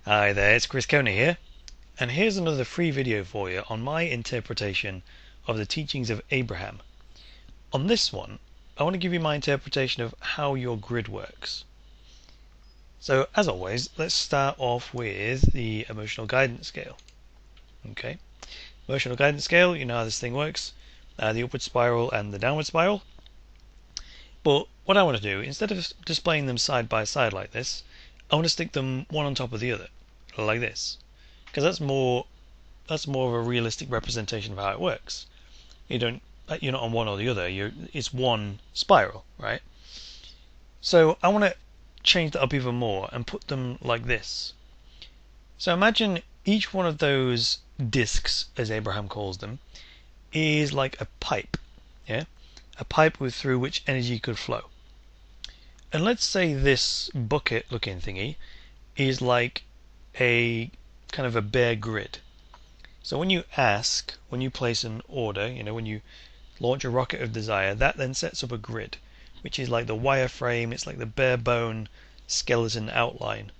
Hi there, it's Coney here, and here's another free video for you on my interpretation of the teachings of Abraham. On this one, I want to give you my interpretation of how your grid works. So, as always, let's start off with the emotional guidance scale. Okay, emotional guidance scale, you know how this thing works, the upward spiral and the downward spiral. But what I want to do, instead of displaying them side by side like this, I want to stick them one on top of the other, like this, because that's more of a realistic representation of how it works. You're not on one or the other. It's one spiral, right? So I want to change that up even more and put them like this. So imagine each one of those discs, as Abraham calls them, is like a pipe, yeah, a pipe through which energy could flow. And let's say this bucket-looking thingy is like a kind of a bare grid. So when you place an order, when you launch a rocket of desire, that then sets up a grid, which is like the wireframe, it's like the bare bone skeleton outline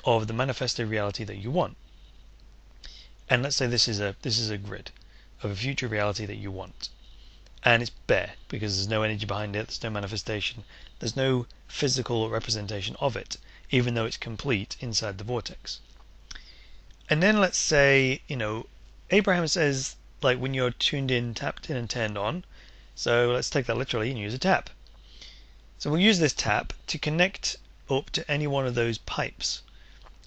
of the manifested reality that you want. And let's say this is a grid of a future reality that you want. And it's bare because there's no energy behind it, there's no manifestation, there's no physical representation of it, even though it's complete inside the vortex. And then let's say, Abraham says, like, when you're tuned in, tapped in and turned on. So let's take that literally and use a tap. So we'll use this tap to connect up to any one of those pipes.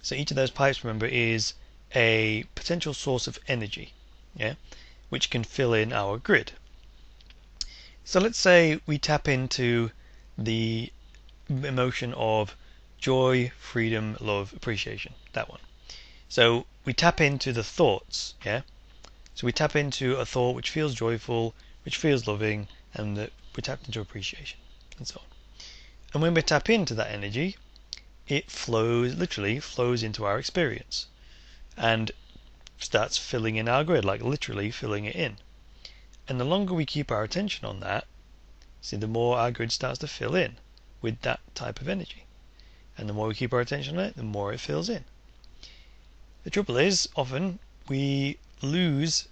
So each of those pipes, remember, is a potential source of energy, yeah, which can fill in our grid. So let's say we tap into the emotion of joy, freedom, love, appreciation, that one. So we tap into the thoughts, yeah? So we tap into a thought which feels joyful, which feels loving, and that we tapped into appreciation, and so on. And when we tap into that energy, it literally flows into our experience, and starts filling in our grid, like literally filling it in. And the longer we keep our attention on that, see, the more our grid starts to fill in with that type of energy. And the more we keep our attention on it, the more it fills in. The trouble is, often we lose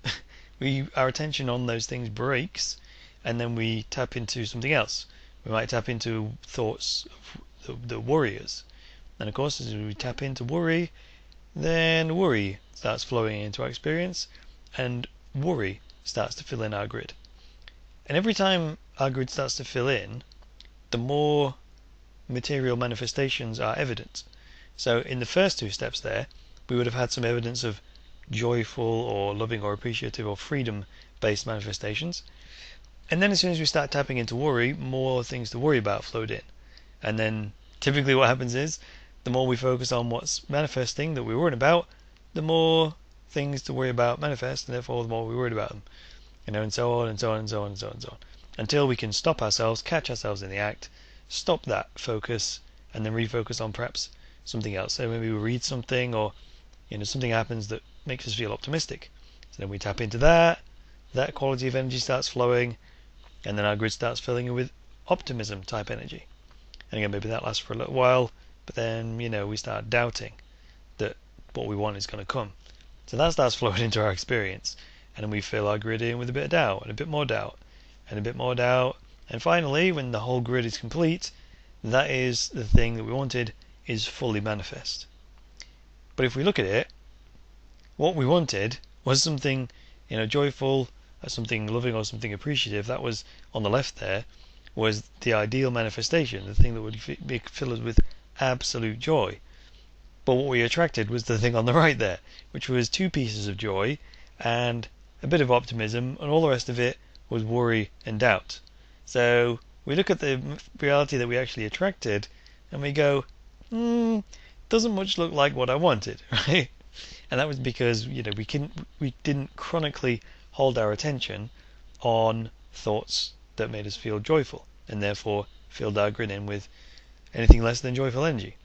our attention on those things breaks, and then we tap into something else. We might tap into thoughts of the worriers. And of course, as we tap into worry, then worry starts flowing into our experience, and worry starts to fill in our grid. And every time our grid starts to fill in, the more material manifestations are evident. So in the first two steps there, we would have had some evidence of joyful or loving or appreciative or freedom-based manifestations. And then as soon as we start tapping into worry, more things to worry about flowed in. And then typically what happens is, the more we focus on what's manifesting that we're worried about, the more things to worry about manifest, and therefore the more we're worried about them. And so on and so on and so on and so on and so on. Until we can stop ourselves, catch ourselves in the act, stop that focus, and then refocus on perhaps something else. So maybe we read something, or something happens that makes us feel optimistic. So then we tap into that quality of energy starts flowing, and then our grid starts filling in with optimism type energy. And again, maybe that lasts for a little while, but then we start doubting that what we want is going to come. So that starts flowing into our experience, and then we fill our grid in with a bit of doubt, and a bit more doubt, and a bit more doubt, and finally, when the whole grid is complete, that is the thing that we wanted is fully manifest. But if we look at it, what we wanted was something joyful, or something loving, or something appreciative. That was on the left there, was the ideal manifestation, the thing that would fill us with absolute joy. But what we attracted was the thing on the right there, which was two pieces of joy and a bit of optimism, and all the rest of it was worry and doubt. So we look at the reality that we actually attracted, and we go, doesn't much look like what I wanted, right? And that was because we didn't chronically hold our attention on thoughts that made us feel joyful, and therefore filled our grid in with anything less than joyful energy.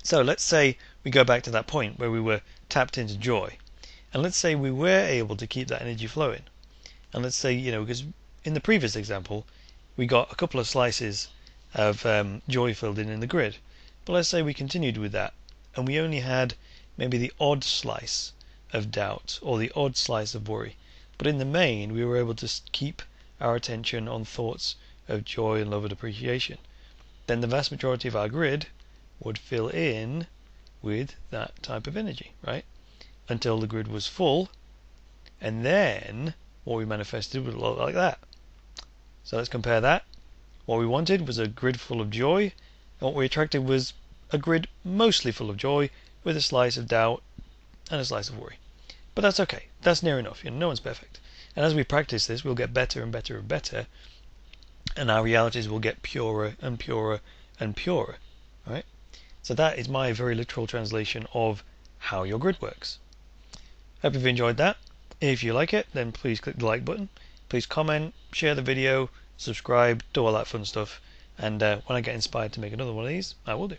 So let's say we go back to that point where we were tapped into joy, and let's say we were able to keep that energy flowing. And let's say, because in the previous example, we got a couple of slices of joy filled in the grid. But let's say we continued with that, and we only had maybe the odd slice of doubt or the odd slice of worry. But in the main, we were able to keep our attention on thoughts of joy and love and appreciation. Then the vast majority of our grid would fill in with that type of energy, right? Until the grid was full, and then what we manifested would look like that. So let's compare that. What we wanted was a grid full of joy, and what we attracted was a grid mostly full of joy with a slice of doubt and a slice of worry. But that's okay. That's near enough. No one's perfect. And as we practice this, we'll get better and better and better, and our realities will get purer and purer and purer, right? So that is my very literal translation of how your grid works. Hope you've enjoyed that. If you like it, then please click the like button. Please comment, share the video, subscribe, do all that fun stuff. And when I get inspired to make another one of these, I will do.